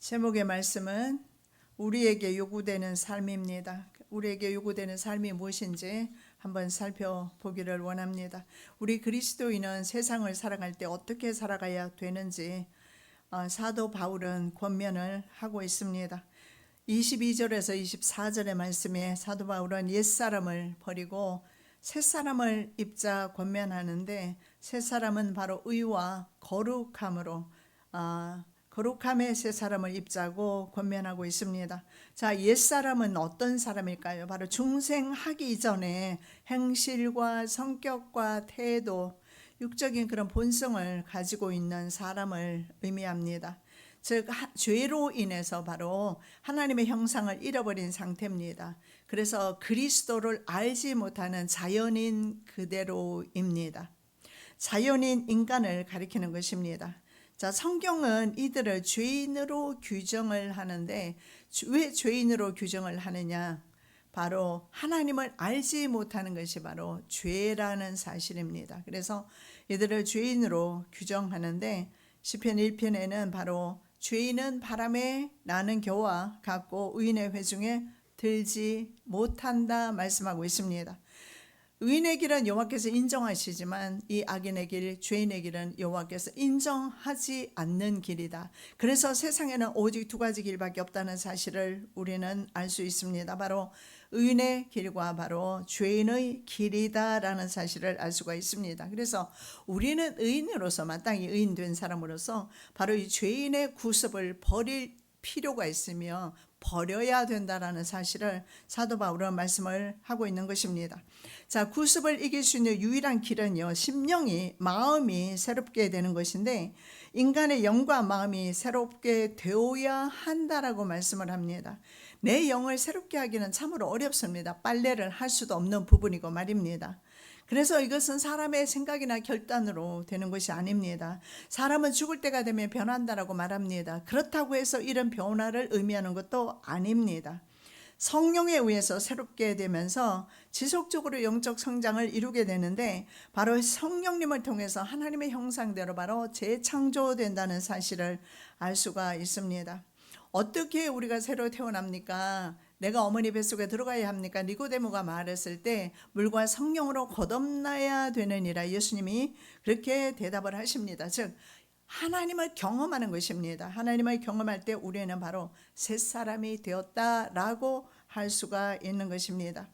제목의 말씀은 우리에게 요구되는 삶입니다. 우리에게 요구되는 삶이 무엇인지 한번 살펴보기를 원합니다. 우리 그리스도인은 세상을 살아갈 때 어떻게 살아가야 되는지 사도 바울은 권면을 하고 있습니다. 22절에서 24절의 말씀에 사도 바울은 옛사람을 버리고 새사람을 입자 권면하는데, 새사람은 바로 의와 거룩함으로 거룩함의 새사람을 입자고 권면하고 있습니다. 자, 옛사람은 어떤 사람일까요? 바로 중생하기 이전에 행실과 성격과 태도, 육적인 그런 본성을 가지고 있는 사람을 의미합니다. 즉 죄로 인해서 바로 하나님의 형상을 잃어버린 상태입니다. 그래서 그리스도를 알지 못하는 자연인 그대로입니다. 자연인 인간을 가리키는 것입니다. 자, 성경은 이들을 죄인으로 규정을 하는데, 왜 죄인으로 규정을 하느냐? 바로 하나님을 알지 못하는 것이 바로 죄라는 사실입니다. 그래서 이들을 죄인으로 규정하는데, 시편 1편에는 바로 죄인은 바람에 나는 겨와 같고 의인의 회중에 들지 못한다 말씀하고 있습니다. 의인의 길은 여호와께서 인정하시지만 이 악인의 길, 죄인의 길은 여호와께서 인정하지 않는 길이다. 그래서 세상에는 오직 두 가지 길밖에 없다는 사실을 우리는 알 수 있습니다. 바로 의인의 길과 바로 죄인의 길이다라는 사실을 알 수가 있습니다. 그래서 우리는 의인으로서, 마땅히 의인 된 사람으로서 바로 이 죄인의 구습을 버릴 필요가 있으며 버려야 된다라는 사실을 사도 바울은 말씀을 하고 있는 것입니다. 자, 구습을 이길 수 있는 유일한 길은요, 심령이, 마음이 새롭게 되는 것인데, 인간의 영과 마음이 새롭게 되어야 한다라고 말씀을 합니다. 내 영을 새롭게 하기는 참으로 어렵습니다. 빨래를 할 수도 없는 부분이고 말입니다. 그래서 이것은 사람의 생각이나 결단으로 되는 것이 아닙니다. 사람은 죽을 때가 되면 변한다라고 말합니다. 그렇다고 해서 이런 변화를 의미하는 것도 아닙니다. 성령에 의해서 새롭게 되면서 지속적으로 영적 성장을 이루게 되는데, 바로 성령님을 통해서 하나님의 형상대로 바로 재창조된다는 사실을 알 수가 있습니다. 어떻게 우리가 새로 태어납니까? 내가 어머니 뱃속에 들어가야 합니까? 니고데모가 말했을 때 물과 성령으로 거듭나야 되느니라, 예수님이 그렇게 대답을 하십니다. 즉 하나님을 경험하는 것입니다. 하나님을 경험할 때 우리는 바로 새 사람이 되었다라고 할 수가 있는 것입니다.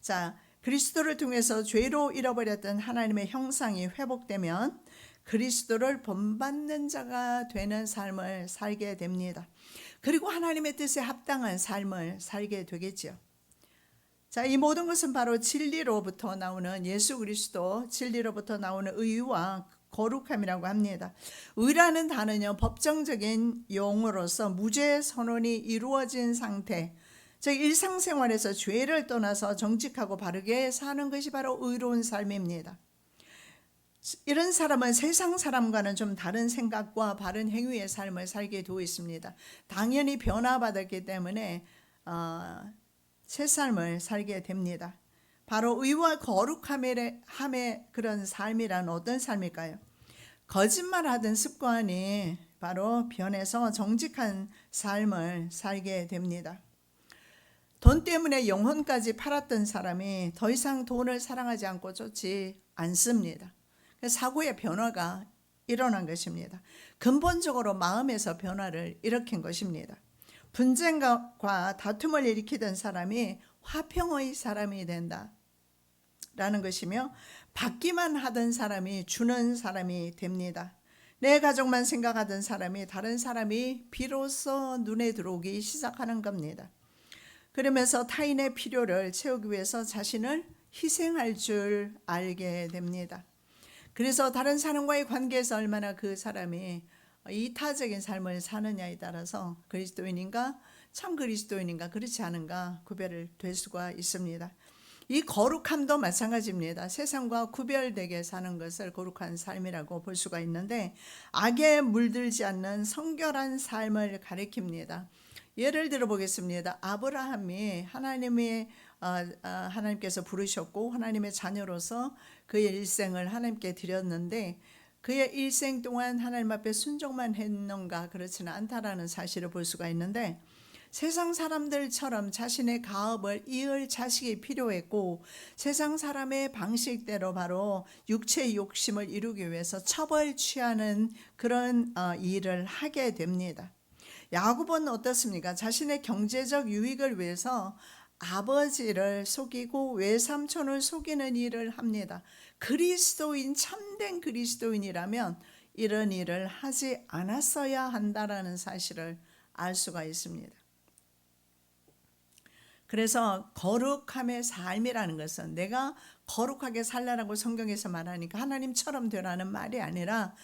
자, 그리스도를 통해서 죄로 잃어버렸던 하나님의 형상이 회복되면 그리스도를 본받는 자가 되는 삶을 살게 됩니다. 그리고 하나님의 뜻에 합당한 삶을 살게 되겠죠. 자, 이 모든 것은 바로 진리로부터 나오는 예수 그리스도, 진리로부터 나오는 의와 거룩함이라고 합니다. 의라는 단어는 법정적인 용어로서 무죄 선언이 이루어진 상태, 즉 일상생활에서 죄를 떠나서 정직하고 바르게 사는 것이 바로 의로운 삶입니다. 이런 사람은 세상 사람과는 좀 다른 생각과 바른 행위의 삶을 살게 되어 있습니다. 당연히 변화받았기 때문에 새 삶을 살게 됩니다. 바로 의와 거룩함의 그런 삶이란 어떤 삶일까요? 거짓말하던 습관이 바로 변해서 정직한 삶을 살게 됩니다. 돈 때문에 영혼까지 팔았던 사람이 더 이상 돈을 사랑하지 않고 좋지 않습니다. 사고의 변화가 일어난 것입니다. 근본적으로 마음에서 변화를 일으킨 것입니다. 분쟁과 다툼을 일으키던 사람이 화평의 사람이 된다라는 것이며, 받기만 하던 사람이 주는 사람이 됩니다. 내 가족만 생각하던 사람이 다른 사람이 비로소 눈에 들어오기 시작하는 겁니다. 그러면서 타인의 필요를 채우기 위해서 자신을 희생할 줄 알게 됩니다. 그래서 다른 사람과의 관계에서 얼마나 그 사람이 이타적인 삶을 사느냐에 따라서 그리스도인인가, 참 그리스도인인가, 그렇지 않은가 구별을 될 수가 있습니다. 이 거룩함도 마찬가지입니다. 세상과 구별되게 사는 것을 거룩한 삶이라고 볼 수가 있는데, 악에 물들지 않는 성결한 삶을 가리킵니다. 예를 들어 보겠습니다. 아브라함이 하나님께서 부르셨고 하나님의 자녀로서 그의 일생을 하나님께 드렸는데, 그의 일생 동안 하나님 앞에 순종만 했는가? 그렇지는 않다라는 사실을 볼 수가 있는데, 세상 사람들처럼 자신의 가업을 이을 자식이 필요했고, 세상 사람의 방식대로 바로 육체의 욕심을 이루기 위해서 처벌 취하는 그런 일을 하게 됩니다. 야곱은 어떻습니까? 자신의 경제적 유익을 위해서 아버지를 속이고 외삼촌을 속이는 일을 합니다. 그리스도인, 참된 그리스도인이라면 이런 일을 하지 않았어야 한다라는 사실을 알 수가 있습니다. 그래서 거룩함의 삶이라는 것은 내가 거룩하게 살라라고 성경에서 말하니까 하나님처럼 되라는 말이 아니라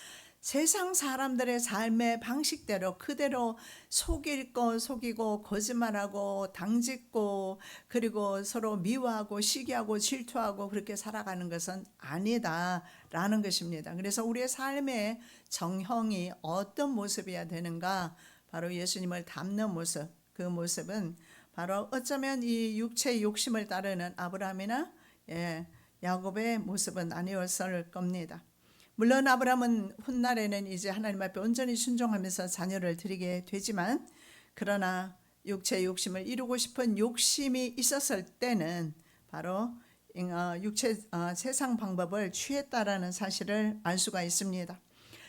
세상 사람들의 삶의 방식대로 그대로 속일 거 속이고 거짓말하고 당짓고 그리고 서로 미워하고 시기하고 질투하고 그렇게 살아가는 것은 아니다라는 것입니다. 그래서 우리의 삶의 정형이 어떤 모습이어야 되는가? 바로 예수님을 닮는 모습. 그 모습은 바로 어쩌면 이 육체의 욕심을 따르는 아브라함이나 야곱의 모습은 아니었을 겁니다. 물론 아브라함은 훗날에는 이제 하나님 앞에 온전히 순종하면서 자녀를 드리게 되지만, 그러나 육체의 욕심을 이루고 싶은 욕심이 있었을 때는 바로 세상 방법을 취했다라는 사실을 알 수가 있습니다.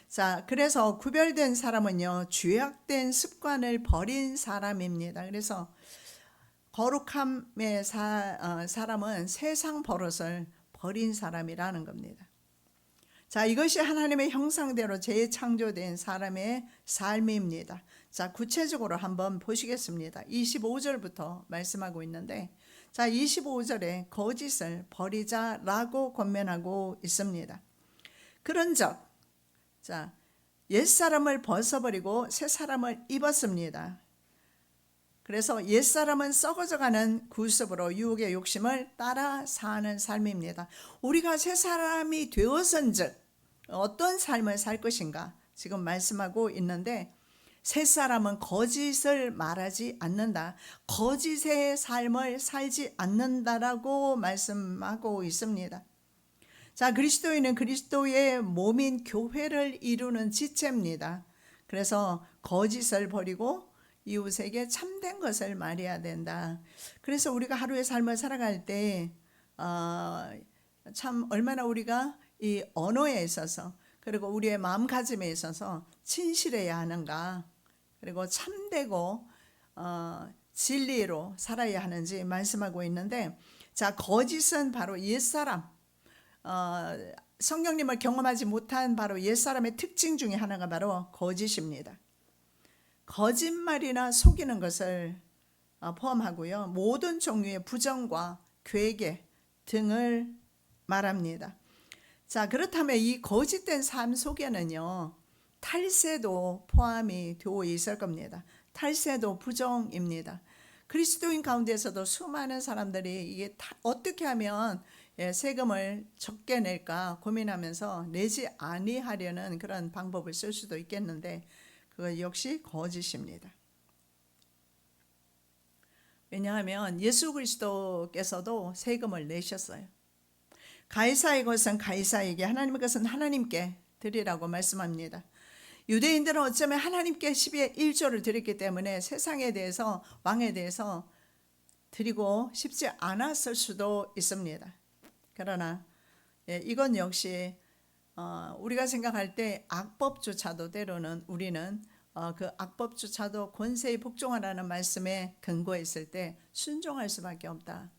자, 그래서 구별된 사람은요, 죄악된 습관을 버린 사람입니다. 그래서 거룩함의 사람은 세상 버릇을 버린 사람이라는 겁니다. 자, 이것이 하나님의 형상대로 재창조된 사람의 삶입니다. 자, 구체적으로 한번 보시겠습니다. 25절부터 말씀하고 있는데, 자, 25절에 거짓을 버리자라고 권면하고 있습니다. 그런즉, 자, 옛사람을 벗어버리고 새사람을 입었습니다. 그래서 옛사람은 썩어져가는 구습으로 유혹의 욕심을 따라 사는 삶입니다. 우리가 새사람이 되어선즉 어떤 삶을 살 것인가 지금 말씀하고 있는데, 새사람은 거짓을 말하지 않는다, 거짓의 삶을 살지 않는다라고 말씀하고 있습니다. 자, 그리스도인은 그리스도의 몸인 교회를 이루는 지체입니다. 그래서 거짓을 버리고 이웃에게 참된 것을 말해야 된다. 그래서 우리가 하루의 삶을 살아갈 때 참 얼마나 우리가 이 언어에 있어서 그리고 우리의 마음가짐에 있어서 진실해야 하는가, 그리고 참되고 진리로 살아야 하는지 말씀하고 있는데, 자, 거짓은 바로 옛사람, 성령님을 경험하지 못한 바로 옛사람의 특징 중에 하나가 바로 거짓입니다. 거짓말이나 속이는 것을 포함하고요, 모든 종류의 부정과 괴계 등을 말합니다. 자, 그렇다면 이 거짓된 삶 속에는요, 탈세도 포함이 되어 있을 겁니다. 탈세도 부정입니다. 그리스도인 가운데서도 수많은 사람들이 이게 어떻게 하면 세금을 적게 낼까 고민하면서 내지 아니하려는 그런 방법을 쓸 수도 있겠는데, 그거 역시 거짓입니다. 왜냐하면 예수 그리스도께서도 세금을 내셨어요. 가이사의 것은 가이사에게, 하나님의 것은 하나님께 드리라고 말씀합니다. 유대인들은 어쩌면 하나님께 10의 1조를 드렸기 때문에 세상에 대해서, 왕에 대해서 드리고 싶지 않았을 수도 있습니다. 그러나 이건 역시 우리가 생각할 때 악법조차도 때로는 우리는 그 악법조차도 권세에 복종하라는 말씀에 근거했을 때 순종할 수밖에 없다.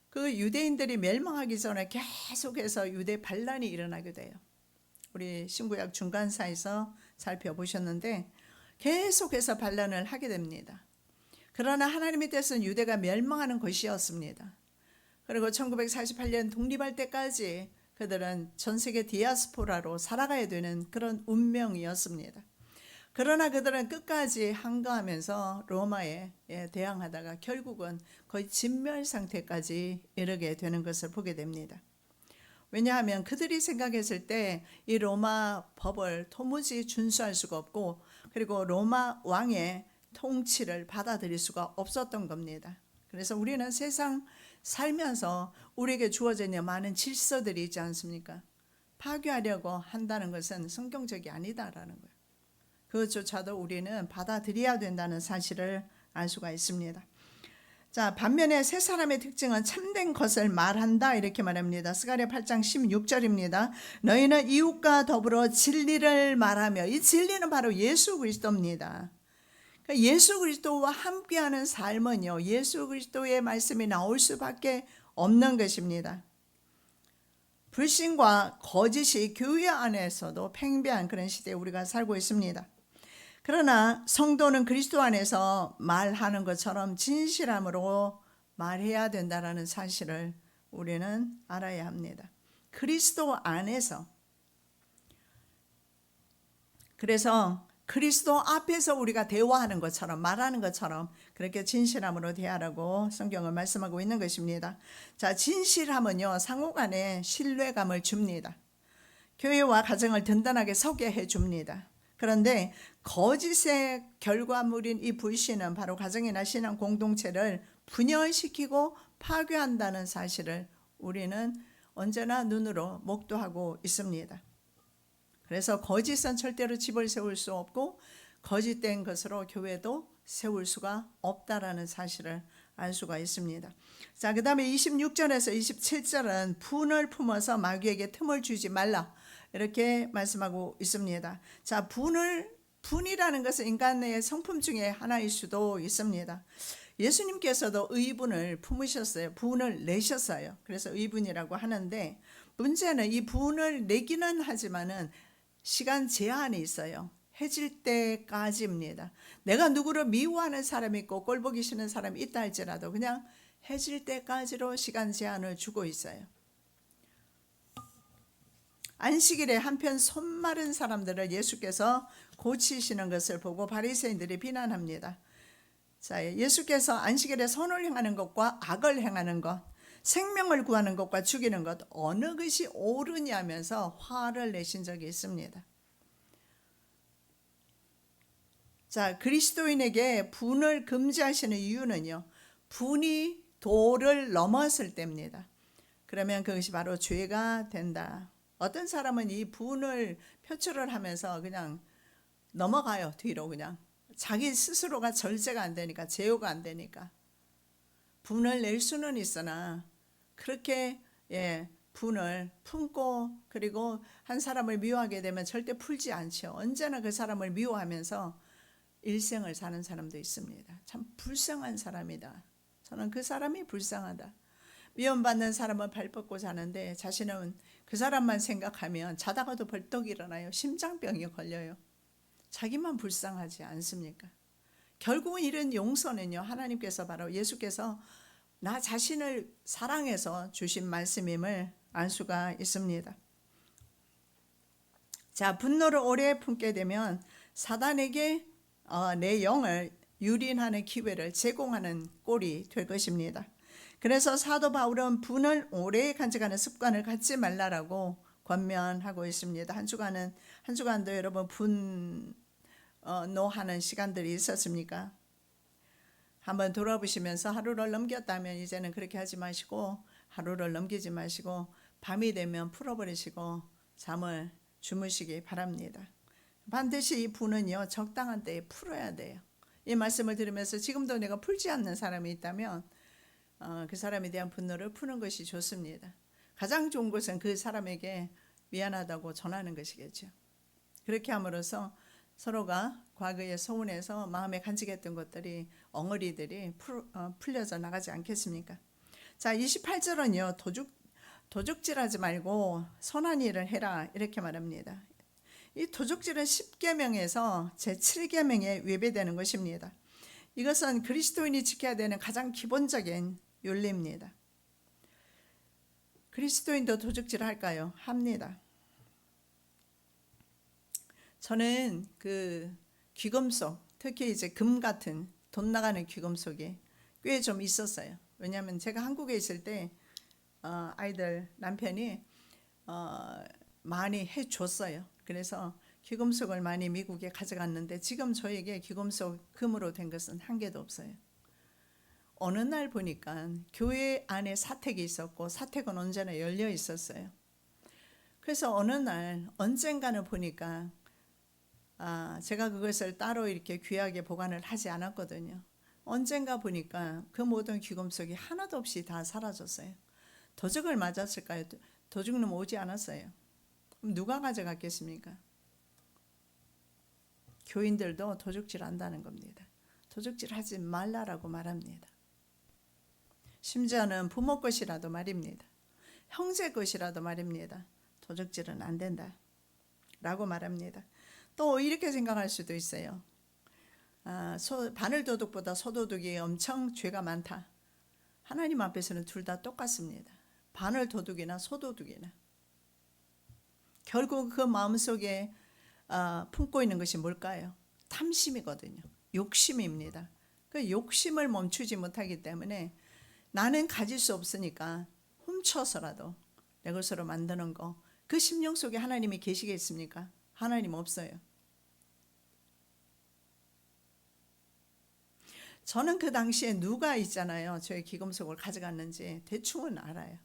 그 유대인들이 멸망하기 전에 계속해서 유대 반란이 일어나게 돼요. 우리 신구약 중간사에서 살펴보셨는데 계속해서 반란을 하게 됩니다. 그러나 하나님의 뜻은 유대가 멸망하는 것이었습니다. 그리고 1948년 독립할 때까지 그들은 전 세계 디아스포라로 살아가야 되는 그런 운명이었습니다. 그러나 그들은 끝까지 항거하면서 로마에 대항하다가 결국은 거의 진멸 상태까지 이르게 되는 것을 보게 됩니다. 왜냐하면 그들이 생각했을 때 이 로마 법을 도무지 준수할 수가 없고, 그리고 로마 왕의 통치를 받아들일 수가 없었던 겁니다. 그래서 우리는 세상 살면서 우리에게 주어져 있는 많은 질서들이 있지 않습니까? 파괴하려고 한다는 것은 성경적이 아니다라는 거예요. 그것조차도 우리는 받아들여야 된다는 사실을 알 수가 있습니다. 자, 반면에 세 사람의 특징은 참된 것을 말한다 이렇게 말합니다. 스가랴 8장 16절입니다. 너희는 이웃과 더불어 진리를 말하며, 이 진리는 바로 예수 그리스도입니다. 그러니까 예수 그리스도와 함께하는 삶은요, 예수 그리스도의 말씀이 나올 수밖에 없는 것입니다. 불신과 거짓이 교회 안에서도 팽배한 그런 시대에 우리가 살고 있습니다. 그러나 성도는 그리스도 안에서 말하는 것처럼 진실함으로 말해야 된다는 사실을 우리는 알아야 합니다. 그리스도 안에서. 그래서 그리스도 앞에서 우리가 대화하는 것처럼, 말하는 것처럼 그렇게 진실함으로 대하라고 성경은 말씀하고 있는 것입니다. 자, 진실함은요, 상호 간에 신뢰감을 줍니다. 교회와 가정을 든든하게 서게 해줍니다. 그런데 거짓의 결과물인 이 불신은 바로 가정이나 신앙 공동체를 분열시키고 파괴한다는 사실을 우리는 언제나 눈으로 목도하고 있습니다. 그래서 거짓은 절대로 집을 세울 수 없고 거짓된 것으로 교회도 세울 수가 없다라는 사실을 알 수가 있습니다. 자, 그 다음에 26절에서 27절은 분을 품어서 마귀에게 틈을 주지 말라 이렇게 말씀하고 있습니다. 자, 분이라는 것은 인간의 성품 중에 하나일 수도 있습니다. 예수님께서도 의분을 품으셨어요. 분을 내셨어요. 그래서 의분이라고 하는데, 문제는 이 분을 내기는 하지만은 시간 제한이 있어요. 해질 때까지입니다. 내가 누구를 미워하는 사람이 있고 꼴보기 싫은 사람이 있다 할지라도 그냥 해질 때까지로 시간 제한을 주고 있어요. 안식일에 한편 손 마른 사람들을 예수께서 고치시는 것을 보고 바리새인들이 비난합니다. 자, 예수께서 안식일에 선을 행하는 것과 악을 행하는 것, 생명을 구하는 것과 죽이는 것, 어느 것이 옳으냐면서 화를 내신 적이 있습니다. 자, 그리스도인에게 분을 금지하시는 이유는요, 분이 도를 넘었을 때입니다. 그러면 그것이 바로 죄가 된다. 어떤 사람은 이 분을 표출을 하면서 그냥 넘어가요. 뒤로 그냥. 자기 스스로가 절제가 안 되니까, 제어가 안 되니까. 분을 낼 수는 있으나 그렇게 분을 품고 그리고 한 사람을 미워하게 되면 절대 풀지 않죠. 언제나 그 사람을 미워하면서 일생을 사는 사람도 있습니다. 참 불쌍한 사람이다. 저는 그 사람이 불쌍하다. 미움받는 사람은 발 뻗고 자는데 자신은 그 사람만 생각하면 자다가도 벌떡 일어나요. 심장병이 걸려요. 자기만 불쌍하지 않습니까? 결국은 이런 용서는요, 하나님께서 바로 예수께서 나 자신을 사랑해서 주신 말씀임을 알 수가 있습니다. 자, 분노를 오래 품게 되면 사단에게 내 영을 유린하는 기회를 제공하는 꼴이 될 것입니다. 그래서 사도 바울은 분을 오래 간직하는 습관을 갖지 말라라고 권면하고 있습니다. 한 주간도 여러분 분노하는 시간들이 있었습니까? 한번 돌아보시면서 하루를 넘겼다면 이제는 그렇게 하지 마시고, 하루를 넘기지 마시고 밤이 되면 풀어버리시고 잠을 주무시기 바랍니다. 반드시 이 분은요, 적당한 때에 풀어야 돼요. 이 말씀을 들으면서 지금도 내가 풀지 않는 사람이 있다면 그 사람에 대한 분노를 푸는 것이 좋습니다. 가장 좋은 것은 그 사람에게 미안하다고 전하는 것이겠죠. 그렇게 함으로써 서로가 과거에 소원해서 마음에 간직했던 것들이, 엉어리들이 풀려져 나가지 않겠습니까? 자, 28절은요, 도둑질하지 말고 선한 일을 해라 이렇게 말합니다. 이 도둑질은 10계명에서 제7계명에 위배되는 것입니다. 이것은 그리스도인이 지켜야 되는 가장 기본적인 윤리입니다. 그리스도인도 도둑질 할까요? 합니다. 저는 그 귀금속, 특히 이제 금 같은 돈 나가는 귀금속이 꽤 좀 있었어요. 왜냐하면 제가 한국에 있을 때 아이들 남편이 많이 해줬어요. 그래서 귀금속을 많이 미국에 가져갔는데 지금 저에게 귀금속 금으로 된 것은 한 개도 없어요. 어느 날 보니까 교회 안에 사택이 있었고 사택은 언제나 열려 있었어요. 그래서 어느 날 언젠가는 보니까 제가 그것을 따로 이렇게 귀하게 보관을 하지 않았거든요. 언젠가 보니까 그 모든 귀금속이 하나도 없이 다 사라졌어요. 도둑을 맞았을까요? 도둑은 오지 않았어요. 그럼 누가 가져갔겠습니까? 교인들도 도둑질 한다는 겁니다. 도둑질 하지 말라라고 말합니다. 심지어는 부모 것이라도 말입니다. 형제 것이라도 말입니다. 도둑질은 안 된다 라고 말합니다. 또 이렇게 생각할 수도 있어요. 바늘도둑보다 소도둑이 엄청 죄가 많다. 하나님 앞에서는 둘 다 똑같습니다. 바늘도둑이나 소도둑이나 결국 그 마음속에 품고 있는 것이 뭘까요? 탐심이거든요. 욕심입니다. 그 욕심을 멈추지 못하기 때문에 나는 가질 수 없으니까 훔쳐서라도 내 것으로 만드는 거, 그 심령 속에 하나님이 계시겠습니까? 하나님 없어요. 저는 그 당시에 누가 있잖아요, 저의 귀금속을 가져갔는지 대충은 알아요.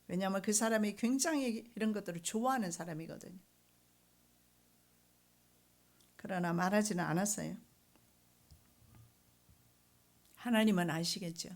왜냐하면 그 사람이 굉장히 이런 것들을 좋아하는 사람이거든요. 그러나 말하지는 않았어요. 하나님은 아시겠죠.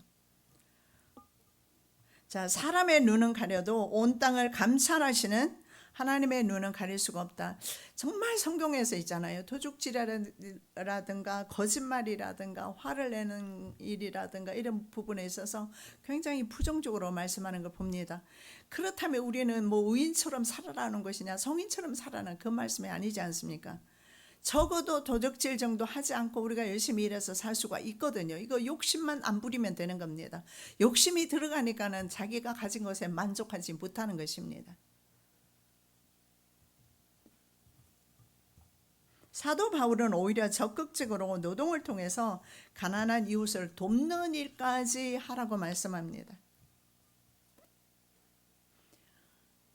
자, 사람의 눈은 가려도 온 땅을 감찰하시는 하나님의 눈은 가릴 수가 없다. 정말 성경에서 있잖아요. 도둑질이라든가 거짓말이라든가 화를 내는 일이라든가 이런 부분에 있어서 굉장히 부정적으로 말씀하는 걸 봅니다. 그렇다면 우리는 뭐 의인처럼 살아라는 것이냐, 성인처럼 살아라는 그 말씀이 아니지 않습니까? 적어도 도둑질 정도 하지 않고 우리가 열심히 일해서 살 수가 있거든요. 이거 욕심만 안 부리면 되는 겁니다. 욕심이 들어가니까는 자기가 가진 것에 만족하지 못하는 것입니다. 사도 바울은 오히려 적극적으로 노동을 통해서 가난한 이웃을 돕는 일까지 하라고 말씀합니다.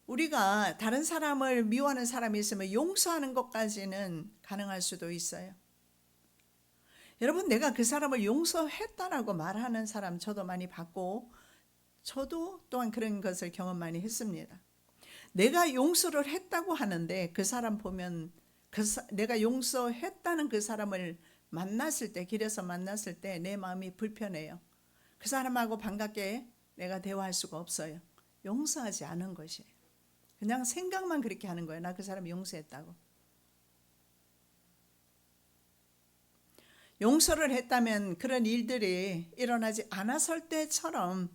우리가 다른 사람을 미워하는 사람이 있으면 용서하는 것까지는 가능할 수도 있어요. 여러분, 내가 그 사람을 용서했다라고 말하는 사람 저도 많이 봤고, 저도 또한 그런 것을 경험 많이 했습니다. 내가 용서를 했다고 하는데 그 사람 보면 내가 용서했다는 그 사람을 만났을 때, 길에서 만났을 때 내 마음이 불편해요. 그 사람하고 반갑게 내가 대화할 수가 없어요. 용서하지 않은 것이에요. 그냥 생각만 그렇게 하는 거예요. 나 그 사람 용서했다고. 용서를 했다면 그런 일들이 일어나지 않았을 때처럼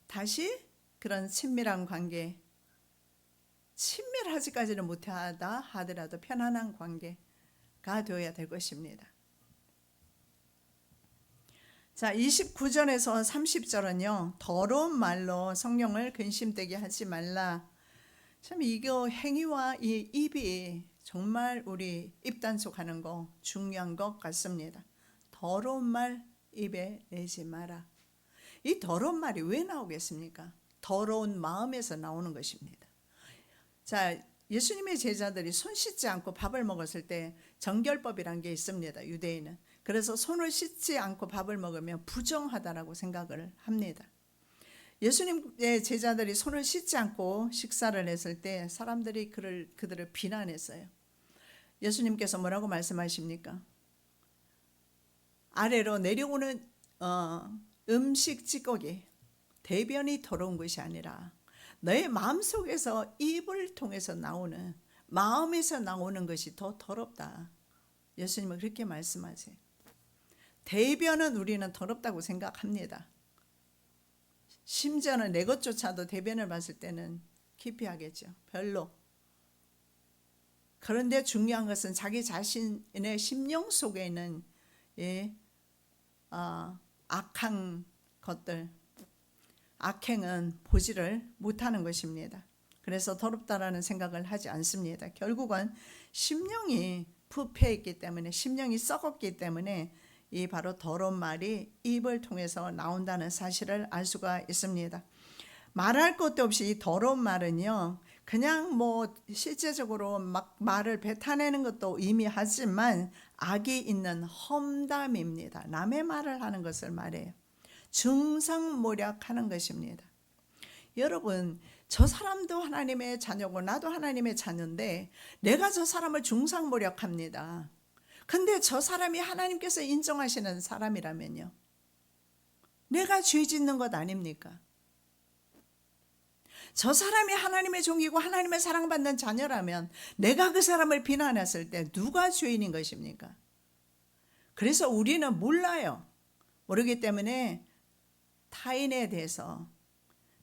다시 그런 친밀한 관계, 친밀하지까지는 못하다 하더라도 편안한 관계가 되어야 될 것입니다. 자, 29절에서 30절은요, 더러운 말로 성령을 근심되게 하지 말라. 참 이거 행위와 이 입이 정말 우리 입단속하는 거 중요한 것 같습니다. 더러운 말 입에 내지 마라. 이 더러운 말이 왜 나오겠습니까? 더러운 마음에서 나오는 것입니다. 자, 예수님의 제자들이 손 씻지 않고 밥을 먹었을 때 정결법이란 게 있습니다. 유대인은. 그래서 손을 씻지 않고 밥을 먹으면 부정하다라고 생각을 합니다. 예수님의 제자들이 손을 씻지 않고 식사를 했을 때 사람들이 그들을 비난했어요. 예수님께서 뭐라고 말씀하십니까? 아래로 내려오는 음식 찌꺼기, 대변이 더러운 것이 아니라 너의 마음속에서 입을 통해서 나오는, 마음에서 나오는 것이 더 더럽다. 예수님은 그렇게 말씀하세요. 대변은 우리는 더럽다고 생각합니다. 심지어는 내 것조차도 대변을 봤을 때는 기피하겠죠. 별로. 그런데 중요한 것은 자기 자신의 심령 속에 있는 악한 것들, 악행은 보지를 못하는 것입니다. 그래서 더럽다라는 생각을 하지 않습니다. 결국은 심령이 부패했기 때문에, 심령이 썩었기 때문에 이 바로 더러운 말이 입을 통해서 나온다는 사실을 알 수가 있습니다. 말할 것도 없이 이 더러운 말은요, 그냥 뭐 실제적으로 막 말을 뱉어내는 것도 의미하지만 악이 있는 험담입니다. 남의 말을 하는 것을 말해요. 중상모략하는 것입니다. 여러분, 저 사람도 하나님의 자녀고 나도 하나님의 자녀인데 내가 저 사람을 중상모략합니다. 근데 저 사람이 하나님께서 인정하시는 사람이라면요, 내가 죄 짓는 것 아닙니까? 저 사람이 하나님의 종이고 하나님의 사랑받는 자녀라면 내가 그 사람을 비난했을 때 누가 죄인인 것입니까? 그래서 우리는 몰라요. 모르기 때문에 타인에 대해서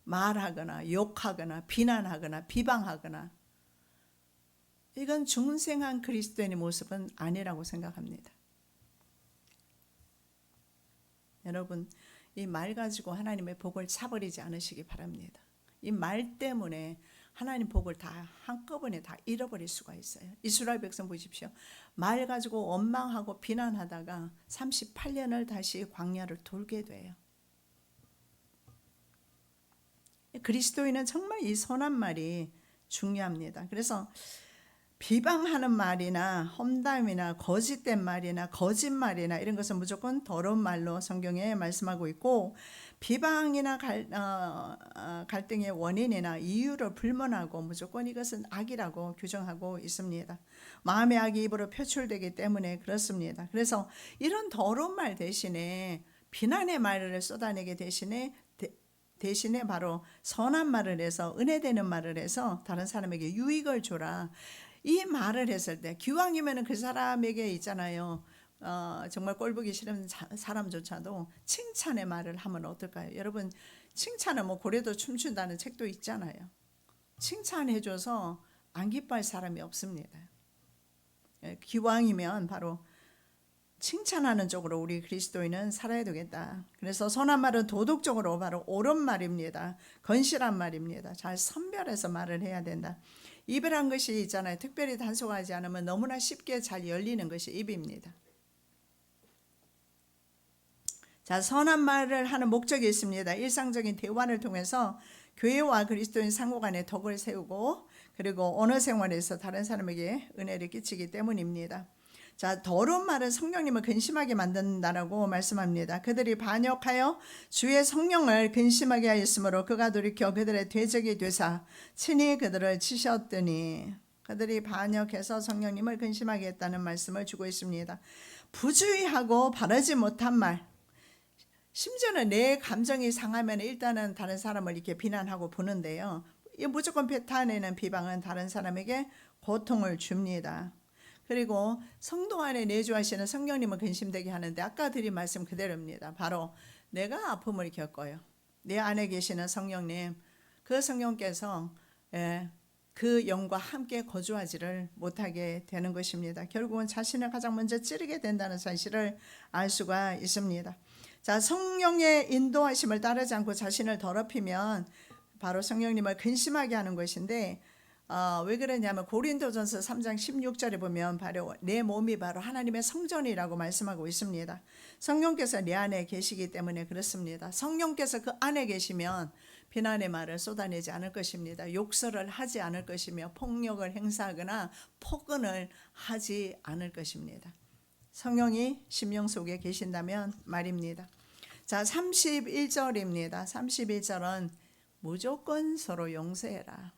말하거나 욕하거나 비난하거나 비방하거나, 이건 중생한 그리스도인의 모습은 아니라고 생각합니다. 여러분, 이 말 가지고 하나님의 복을 차버리지 않으시기 바랍니다. 이 말 때문에 하나님 복을 다 한꺼번에 다 잃어버릴 수가 있어요. 이스라엘 백성 보십시오. 말 가지고 원망하고 비난하다가 38년을 다시 광야를 돌게 돼요. 그리스도인은 정말 이 선한 말이 중요합니다. 그래서 비방하는 말이나 험담이나 거짓된 말이나 거짓말이나 이런 것은 무조건 더러운 말로 성경에 말씀하고 있고, 비방이나 갈등의 원인이나 이유를 불문하고 무조건 이것은 악이라고 규정하고 있습니다. 마음의 악이 입으로 표출되기 때문에 그렇습니다. 그래서 이런 더러운 말 대신에 비난의 말을 쏟아내게 대신에 바로 선한 말을 해서, 은혜되는 말을 해서 다른 사람에게 유익을 줘라. 이 말을 했을 때 기왕이면 그 사람에게 있잖아요, 정말 꼴보기 싫은 사람조차도 칭찬의 말을 하면 어떨까요? 여러분, 칭찬은 뭐 고래도 춤춘다는 책도 있잖아요. 칭찬해줘서 안 기뻐할 사람이 없습니다. 기왕이면 바로 칭찬하는 쪽으로 우리 그리스도인은 살아야 되겠다. 그래서 선한 말은 도덕적으로 바로 옳은 말입니다. 건실한 말입니다. 잘 선별해서 말을 해야 된다. 입이란 것이 있잖아요. 특별히 단속하지 않으면 너무나 쉽게 잘 열리는 것이 입입니다. 자, 선한 말을 하는 목적이 있습니다. 일상적인 대화를 통해서 교회와 그리스도인 상호 간의 덕을 세우고, 그리고 언어 생활에서 다른 사람에게 은혜를 끼치기 때문입니다. 자, 더러운 말은 성령님을 근심하게 만든다라고 말씀합니다. 그들이 반역하여 주의 성령을 근심하게 하였으므로 그가 돌이켜 그들의 대적이 되사 친히 그들을 치셨더니, 그들이 반역해서 성령님을 근심하게 했다는 말씀을 주고 있습니다. 부주의하고 바르지 못한 말, 심지어는 내 감정이 상하면 일단은 다른 사람을 이렇게 비난하고 보는데요, 이 무조건 뱉어내는 비방은 다른 사람에게 고통을 줍니다. 그리고 성도 안에 내주하시는 성령님을 근심되게 하는데, 아까 드린 말씀 그대로입니다. 바로 내가 아픔을 겪어요. 내 안에 계시는 성령님, 그 성령께서 그 영과 함께 거주하지를 못하게 되는 것입니다. 결국은 자신을 가장 먼저 찌르게 된다는 사실을 알 수가 있습니다. 자, 성령의 인도하심을 따르지 않고 자신을 더럽히면 바로 성령님을 근심하게 하는 것인데, 왜 그러냐면 고린도전서 3장 16절에 보면 바로 내 몸이 바로 하나님의 성전이라고 말씀하고 있습니다. 성령께서 내 안에 계시기 때문에 그렇습니다. 성령께서 그 안에 계시면 비난의 말을 쏟아내지 않을 것입니다. 욕설을 하지 않을 것이며 폭력을 행사하거나 폭언을 하지 않을 것입니다. 성령이 심령 속에 계신다면 말입니다. 자, 31절입니다. 31절은 무조건 서로 용서해라.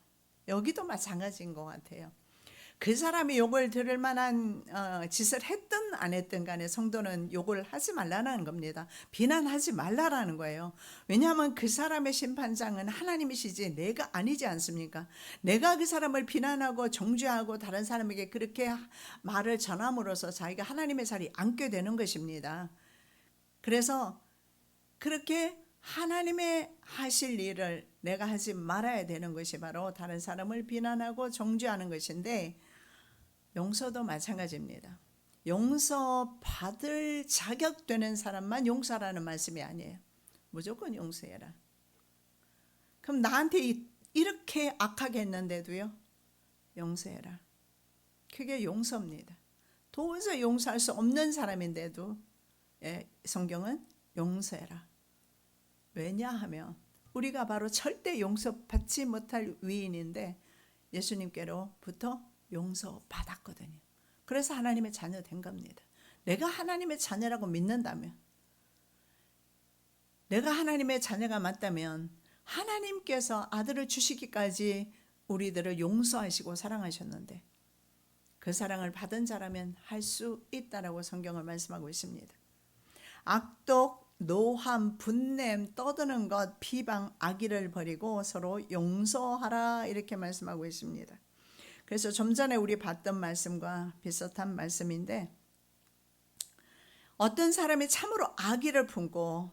여기도 마찬가지인 것 같아요. 그 사람이 욕을 들을 만한 짓을 했든 안 했든 간에 성도는 욕을 하지 말라는 겁니다. 비난하지 말라라는 거예요. 왜냐하면 그 사람의 심판장은 하나님이시지 내가 아니지 않습니까? 내가 그 사람을 비난하고 정죄하고 다른 사람에게 그렇게 말을 전함으로써 자기가 하나님의 자리에 앉게 되는 것입니다. 그래서 그렇게 하나님의 하실 일을 내가 하지 말아야 되는 것이 바로 다른 사람을 비난하고 정죄하는 것인데, 용서도 마찬가지입니다. 용서받을 자격되는 사람만 용서하라는 말씀이 아니에요. 무조건 용서해라. 그럼 나한테 이렇게 악하게 했는데도요, 용서해라. 그게 용서입니다. 도저히 용서할 수 없는 사람인데도 성경은 용서해라. 왜냐하면 우리가 바로 절대 용서받지 못할 위인인데 예수님께로부터 용서받았거든요. 그래서 하나님의 자녀 된 겁니다. 내가 하나님의 자녀라고 믿는다면, 내가 하나님의 자녀가 맞다면 하나님께서 아들을 주시기까지 우리들을 용서하시고 사랑하셨는데 그 사랑을 받은 자라면 할 수 있다라고 성경을 말씀하고 있습니다. 악독, 노함, 분냄, 떠드는 것, 비방, 악의를 버리고 서로 용서하라 이렇게 말씀하고 있습니다. 그래서 좀 전에 우리 봤던 말씀과 비슷한 말씀인데 어떤 사람이 참으로 악의를 품고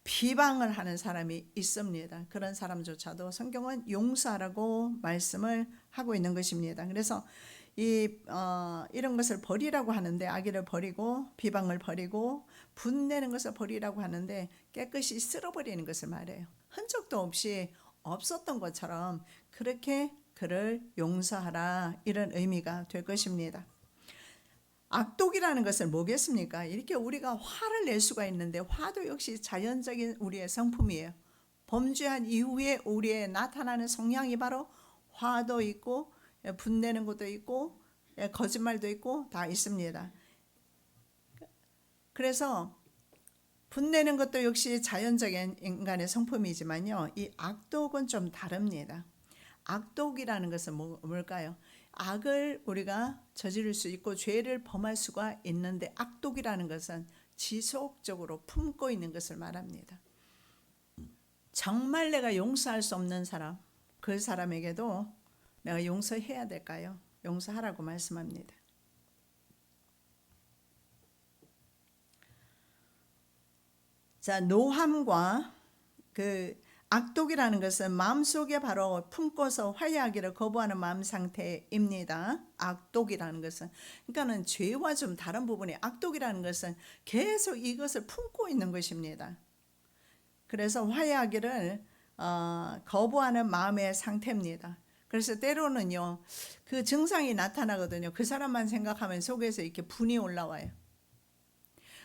비방을 하는 사람이 있습니다. 그런 사람조차도 성경은 용서하라고 말씀을 하고 있는 것입니다. 그래서 이런 것을 버리라고 하는데 악의를 버리고 비방을 버리고 분내는 것을 버리라고 하는데 깨끗이 쓸어버리는 것을 말해요. 흔적도 없이 없었던 것처럼 그렇게 그를 용서하라 이런 의미가 될 것입니다. 악독이라는 것은 뭐겠습니까? 이렇게 우리가 화를 낼 수가 있는데 화도 역시 자연적인 우리의 성품이에요. 범죄한 이후에 우리의 나타나는 성향이 바로 화도 있고 분내는 것도 있고 거짓말도 있고 다 있습니다. 그래서 분내는 것도 역시 자연적인 인간의 성품이지만요, 이 악독은 좀 다릅니다. 악독이라는 것은 뭘까요? 악을 우리가 저지를 수 있고 죄를 범할 수가 있는데 악독이라는 것은 지속적으로 품고 있는 것을 말합니다. 정말 내가 용서할 수 없는 사람, 그 사람에게도 내가 용서해야 될까요? 용서하라고 말씀합니다. 자, 노함과 악독이라는 것은 마음속에 바로 품고서 화해하기를 거부하는 마음 상태입니다. 악독이라는 것은 그러니까는 죄와 좀 다른 부분이 악독이라는 것은 계속 이것을 품고 있는 것입니다. 그래서 화해하기를 거부하는 마음의 상태입니다. 그래서 때로는요 그 증상이 나타나거든요. 그 사람만 생각하면 속에서 이렇게 분이 올라와요.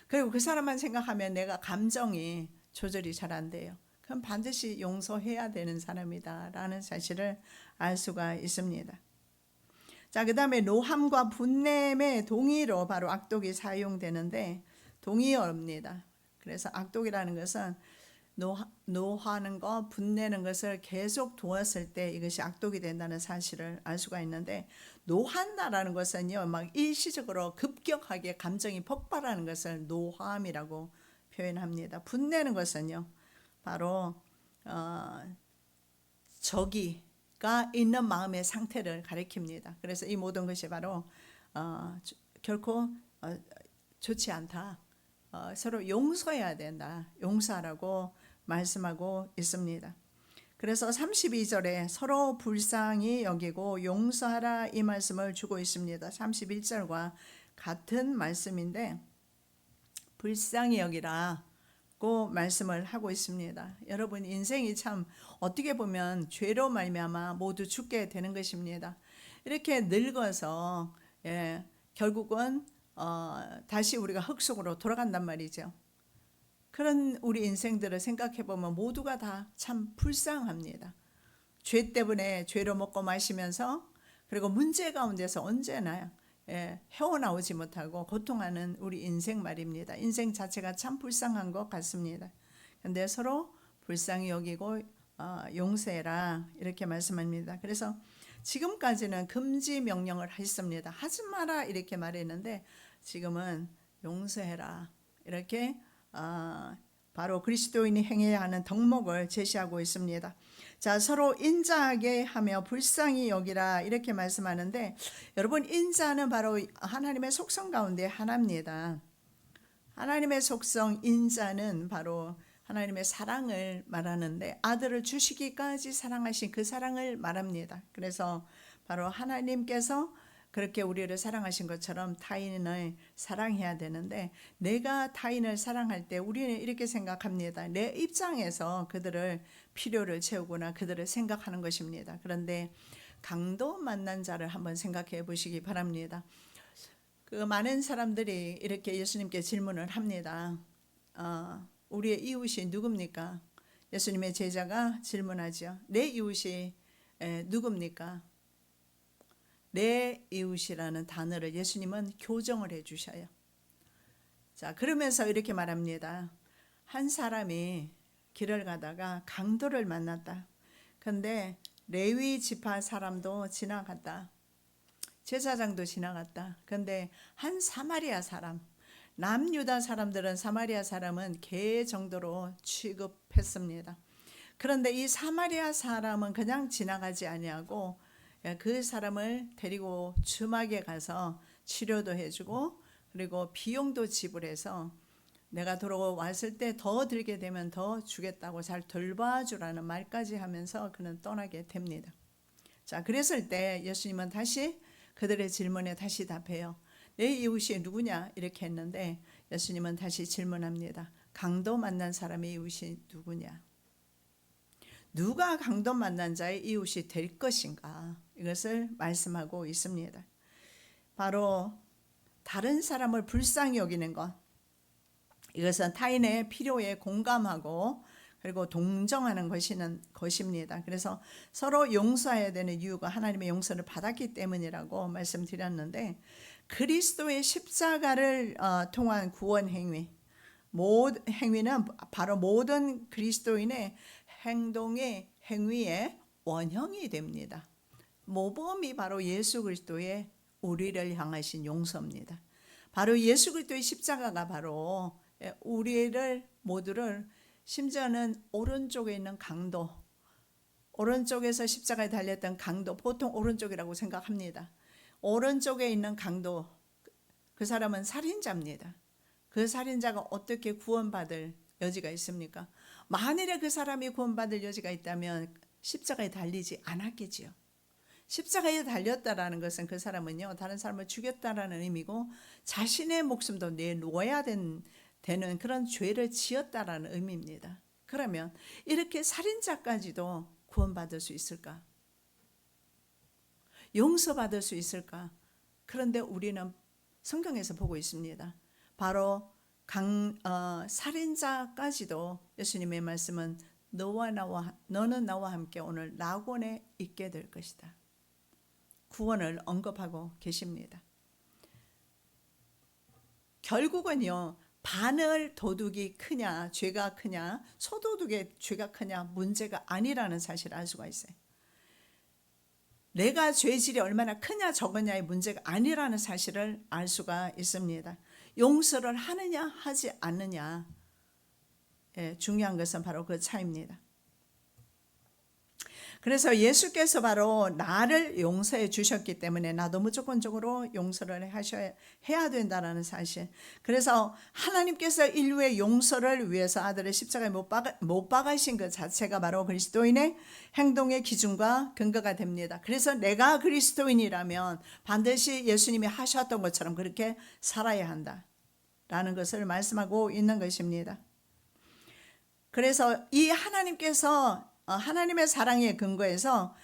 그리고 그 사람만 생각하면 내가 감정이 조절이 잘 안 돼요. 그럼 반드시 용서해야 되는 사람이다 라는 사실을 알 수가 있습니다. 자, 그 다음에 노함과 분냄의 동의로 바로 악독이 사용되는데 동의어입니다. 그래서 악독이라는 것은 노하는 것, 분내는 것을 계속 두었을 때 이것이 악독이 된다는 사실을 알 수가 있는데 노한다라는 것은요 막 일시적으로 급격하게 감정이 폭발하는 것을 노함이라고 표현합니다. 분내는 것은요 바로 저기가 있는 마음의 상태를 가리킵니다. 그래서 이 모든 것이 바로 결코 좋지 않다. 서로 용서해야 된다. 용서하라고 말씀하고 있습니다. 그래서 32절에 서로 불쌍히 여기고 용서하라 이 말씀을 주고 있습니다. 31절과 같은 말씀인데 불쌍히 여기라고 말씀을 하고 있습니다. 여러분 인생이 참 어떻게 보면 죄로 말미암아 모두 죽게 되는 것입니다. 이렇게 늙어서 결국은 다시 우리가 흙 속으로 돌아간단 말이죠. 그런 우리 인생들을 생각해 보면 모두가 다 참 불쌍합니다. 죄 때문에 죄로 먹고 마시면서 그리고 문제 가운데서 언제나 헤어나오지 못하고 고통하는 우리 인생 말입니다. 인생 자체가 참 불쌍한 것 같습니다. 그런데 서로 불쌍히 여기고 용서해라 이렇게 말씀합니다. 그래서 지금까지는 금지 명령을 했습니다. 하지 마라 이렇게 말했는데 지금은 용서해라 이렇게 바로 그리스도인이 행해야 하는 덕목을 제시하고 있습니다. 자, 서로 인자하게 하며 불쌍히 여기라 이렇게 말씀하는데 여러분 인자는 바로 하나님의 속성 가운데 하나입니다. 하나님의 속성 인자는 바로 하나님의 사랑을 말하는데 아들을 주시기까지 사랑하신 그 사랑을 말합니다. 그래서 바로 하나님께서 그렇게 우리를 사랑하신 것처럼 타인을 사랑해야 되는데 내가 타인을 사랑할 때 우리는 이렇게 생각합니다. 내 입장에서 그들을 필요를 채우거나 그들을 생각하는 것입니다. 그런데 강도 만난 자를 한번 생각해 보시기 바랍니다. 그 많은 사람들이 이렇게 예수님께 질문을 합니다. 우리의 이웃이 누굽니까? 예수님의 제자가 질문하죠. 내 이웃이 누굽니까? 내 이웃이라는 단어를 예수님은 교정을 해 주셔요. 자, 그러면서 이렇게 말합니다. 한 사람이 길을 가다가 강도를 만났다. 근데 레위 지파 사람도 지나갔다. 제사장도 지나갔다. 근데 한 사마리아 사람, 남유다 사람들은 사마리아 사람은 개 정도로 취급했습니다. 그런데 이 사마리아 사람은 그냥 지나가지 아니하고 그 사람을 데리고 주막에 가서 치료도 해주고 그리고 비용도 지불해서 내가 돌아왔을 때 더 들게 되면 더 주겠다고 잘 돌봐주라는 말까지 하면서 그는 떠나게 됩니다. 자, 그랬을 때 예수님은 다시 그들의 질문에 다시 답해요. 내 이웃이 누구냐? 이렇게 했는데 예수님은 다시 질문합니다. 강도 만난 사람의 이웃이 누구냐? 누가 강도 만난 자의 이웃이 될 것인가? 이것을 말씀하고 있습니다. 바로 다른 사람을 불쌍히 여기는 것. 이것은 타인의 필요에 공감하고 그리고 동정하는 것입니다. 그래서 서로 용서해야 되는 이유가 하나님의 용서를 받았기 때문이라고 말씀드렸는데 그리스도의 십자가를 통한 구원 행위, 행위는 바로 모든 그리스도인의 행동의 행위의 원형이 됩니다. 모범이 바로 예수 그리스도의 우리를 향하신 용서입니다. 바로 예수 그리스도의 십자가가 바로 우리를 모두를 심지어는 오른쪽에 있는 강도, 오른쪽에서 십자가에 달렸던 강도, 보통 오른쪽이라고 생각합니다. 오른쪽에 있는 강도, 그 사람은 살인자입니다. 그 살인자가 어떻게 구원받을 여지가 있습니까? 만일에 그 사람이 구원받을 여지가 있다면 십자가에 달리지 않았겠지요. 십자가에 달렸다라는 것은 그 사람은요, 다른 사람을 죽였다라는 의미고 자신의 목숨도 내놓아야 되는 그런 죄를 지었다라는 의미입니다. 그러면 이렇게 살인자까지도 구원받을 수 있을까? 용서받을 수 있을까? 그런데 우리는 성경에서 보고 있습니다. 바로 살인자까지도 예수님의 말씀은 너는 나와 함께 오늘 낙원에 있게 될 것이다. 구원을 언급하고 계십니다. 결국은요, 바늘 도둑이 크냐 죄가 크냐 소도둑의 죄가 크냐 문제가 아니라는 사실을 알 수가 있어요. 내가 죄질이 얼마나 크냐 적으냐의 문제가 아니라는 사실을 알 수가 있습니다. 용서를 하느냐 하지 않느냐, 중요한 것은 바로 그 차이입니다. 그래서 예수께서 바로 나를 용서해 주셨기 때문에 나도 무조건적으로 용서를 해야 된다는 사실. 그래서 하나님께서 인류의 용서를 위해서 아들을 십자가에 못 박으신 그 자체가 바로 그리스도인의 행동의 기준과 근거가 됩니다. 그래서 내가 그리스도인이라면 반드시 예수님이 하셨던 것처럼 그렇게 살아야 한다라는 것을 말씀하고 있는 것입니다. 그래서 이 하나님의 사랑의 근거에서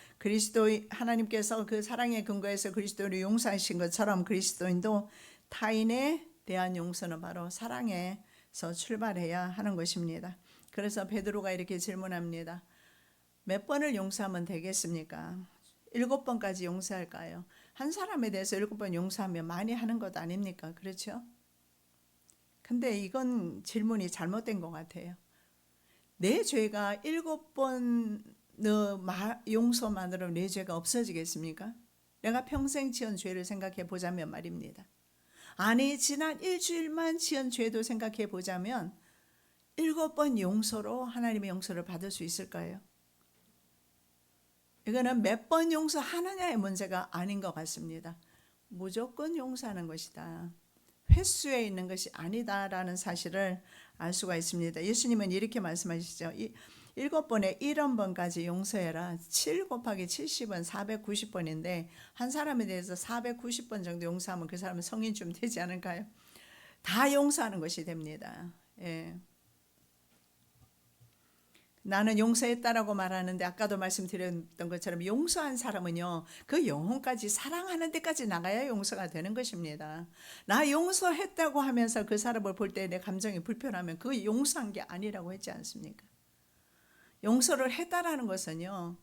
하나님께서 그 사랑의 근거에서 그리스도를 용서하신 것처럼 그리스도인도 타인에 대한 용서는 바로 사랑에서 출발해야 하는 것입니다. 그래서 베드로가 이렇게 질문합니다. 몇 번을 용서하면 되겠습니까? 7번까지 용서할까요? 한 사람에 대해서 7번 용서하면 많이 하는 것 아닙니까? 그렇죠? 근데 이건 질문이 잘못된 것 같아요. 내 죄가 7번 용서만으로 내 죄가 없어지겠습니까? 내가 평생 지은 죄를 생각해 보자면 말입니다. 아니, 지난 일주일만 지은 죄도 생각해 보자면 7번 용서로 하나님의 용서를 받을 수 있을까요? 이거는 몇 번 용서하느냐의 문제가 아닌 것 같습니다. 무조건 용서하는 것이다. 횟수에 있는 것이 아니다라는 사실을 알 수가 있습니다. 예수님은 이렇게 말씀하시죠. 7번에 1번까지 용서해라. 7 곱하기 70은 490번인데 한 사람에 대해서 490번 정도 용서하면 그 사람은 성인쯤 되지 않을까요? 다 용서하는 것이 됩니다. 예. 나는 용서했다라고 말하는데 아까도 말씀드렸던 것처럼 용서한 사람은요, 그 영혼까지 사랑하는 데까지 나가야 용서가 되는 것입니다. 나 용서했다고 하면서 그 사람을 볼 때 내 감정이 불편하면 그 용서한 게 아니라고 했지 않습니까? 용서를 했다라는 것은요,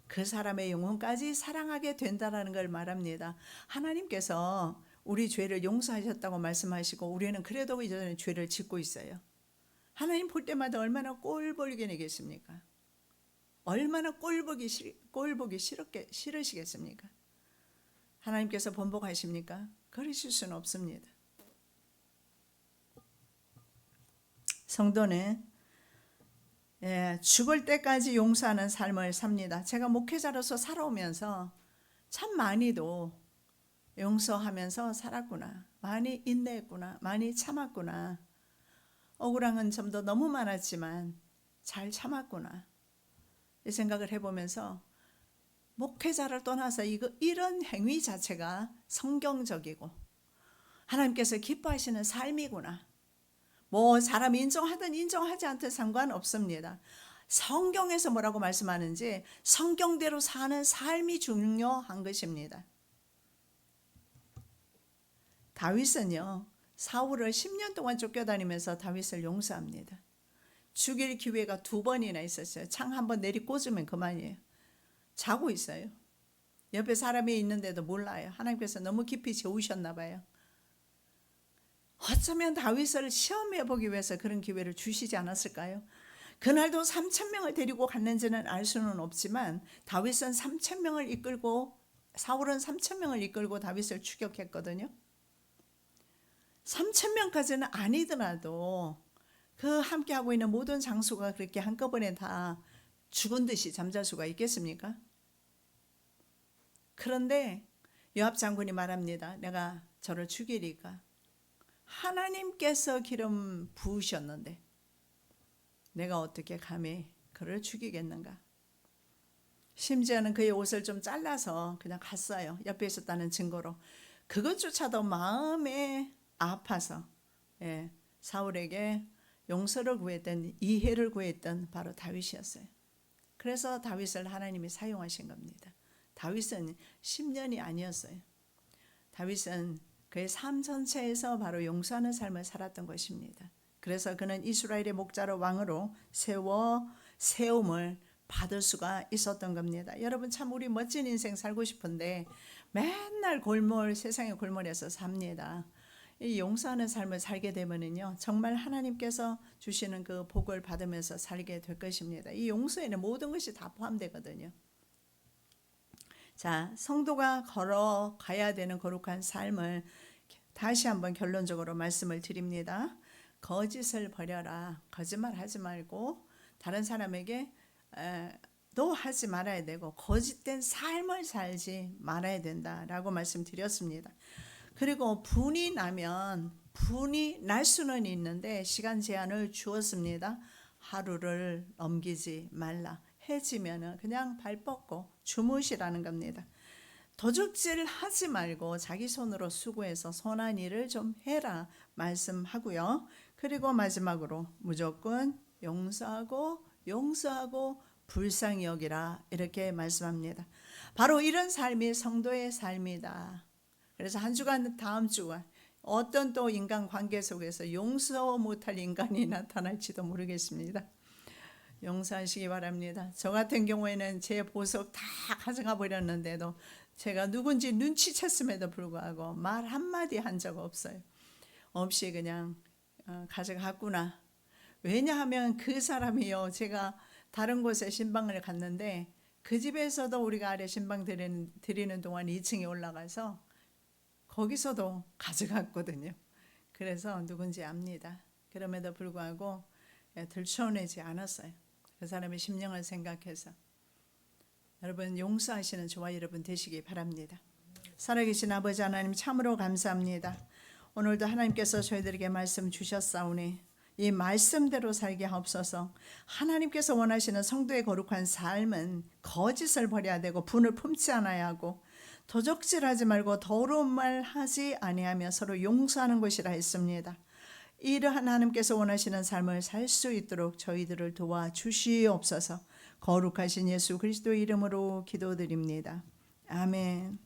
그 사람의 영혼까지 사랑하게 된다라는 걸 말합니다. 하나님께서 우리 죄를 용서하셨다고 말씀하시고 우리는 그래도 이전에 죄를 짓고 있어요. 하나님 볼 때마다 얼마나 꼴보기 내겠습니까? 얼마나 꼴보기 싫으시겠습니까? 하나님께서 번복하십니까? 그러실 수는 없습니다. 성도는 죽을 때까지 용서하는 삶을 삽니다. 제가 목회자로서 살아오면서 참 많이도 용서하면서 살았구나, 많이 인내했구나, 많이 참았구나, 억울한 점도 너무 많았지만 잘 참았구나, 이 생각을 해보면서 목회자를 떠나서 이런 행위 자체가 성경적이고 하나님께서 기뻐하시는 삶이구나. 뭐 사람이 인정하든 인정하지 않든 상관없습니다. 성경에서 뭐라고 말씀하는지 성경대로 사는 삶이 중요한 것입니다. 다윗은요, 사울을 10년 동안 쫓겨다니면서 다윗을 용서합니다. 죽일 기회가 2번이나 있었어요. 창 한번 내리꽂으면 그만이에요. 자고 있어요. 옆에 사람이 있는데도 몰라요. 하나님께서 너무 깊이 재우셨나 봐요. 어쩌면 다윗을 시험해 보기 위해서 그런 기회를 주시지 않았을까요? 그날도 3,000명을 데리고 갔는지는 알 수는 없지만 다윗은 3,000명을 이끌고, 사울은 3,000명을 이끌고 다윗을 추격했거든요. 3,000명까지는 아니더라도 그 함께하고 있는 모든 장수가 그렇게 한꺼번에 다 죽은 듯이 잠잘 수가 있겠습니까? 그런데 요압 장군이 말합니다. 내가 저를 죽이리까? 하나님께서 기름 부으셨는데 내가 어떻게 감히 그를 죽이겠는가? 심지어는 그의 옷을 좀 잘라서 그냥 갔어요. 옆에 있었다는 증거로. 그것조차도 마음에 아파서 사울에게 용서를 구했던, 이해를 구했던 바로 다윗이었어요. 그래서 다윗을 하나님이 사용하신 겁니다. 다윗은 10년이 아니었어요. 다윗은 그의 삶 전체에서 바로 용서하는 삶을 살았던 것입니다. 그래서 그는 이스라엘의 목자로 왕으로 세움을 받을 수가 있었던 겁니다. 여러분, 참 우리 멋진 인생 살고 싶은데 맨날 세상의 골몰에서 삽니다. 이 용서하는 삶을 살게 되면은요, 정말 하나님께서 주시는 그 복을 받으면서 살게 될 것입니다. 이 용서에는 모든 것이 다 포함되거든요. 자, 성도가 걸어가야 되는 거룩한 삶을 다시 한번 결론적으로 말씀을 드립니다. 거짓을 버려라. 거짓말 하지 말고 다른 사람에게 너 하지 말아야 되고 거짓된 삶을 살지 말아야 된다라고 말씀드렸습니다. 그리고 분이 날 수는 있는데 시간 제한을 주었습니다. 하루를 넘기지 말라. 해지면은 그냥 발 뻗고 주무시라는 겁니다. 도적질 하지 말고 자기 손으로 수고해서 선한 일을 좀 해라 말씀하고요. 그리고 마지막으로 무조건 용서하고 불쌍히 여기라 이렇게 말씀합니다. 바로 이런 삶이 성도의 삶이다. 그래서 한 주간, 다음 주간 어떤 또 인간관계 속에서 용서 못할 인간이 나타날지도 모르겠습니다. 용서하시기 바랍니다. 저 같은 경우에는 제 보석 다 가져가 버렸는데도 제가 누군지 눈치챘음에도 불구하고 말 한마디 한 적 없어요. 없이 그냥 가져갔구나. 왜냐하면 그 사람이요, 제가 다른 곳에 신방을 갔는데 그 집에서도 우리가 아래 신방 드리는 동안 2층에 올라가서 거기서도 가져갔거든요. 그래서 누군지 압니다. 그럼에도 불구하고 들춰내지 않았어요. 그 사람의 심령을 생각해서. 여러분, 용서하시는 저와 여러분 되시기 바랍니다. 살아계신 아버지 하나님, 참으로 감사합니다. 오늘도 하나님께서 저희들에게 말씀 주셨사오니 이 말씀대로 살게 하옵소서. 하나님께서 원하시는 성도의 거룩한 삶은 거짓을 버려야 되고 분을 품지 않아야 하고 도적질하지 말고 더러운 말 하지 아니하며 서로 용서하는 것이라 했습니다. 이러한 하나님께서 원하시는 삶을 살 수 있도록 저희들을 도와주시옵소서. 거룩하신 예수 그리스도 이름으로 기도드립니다. 아멘.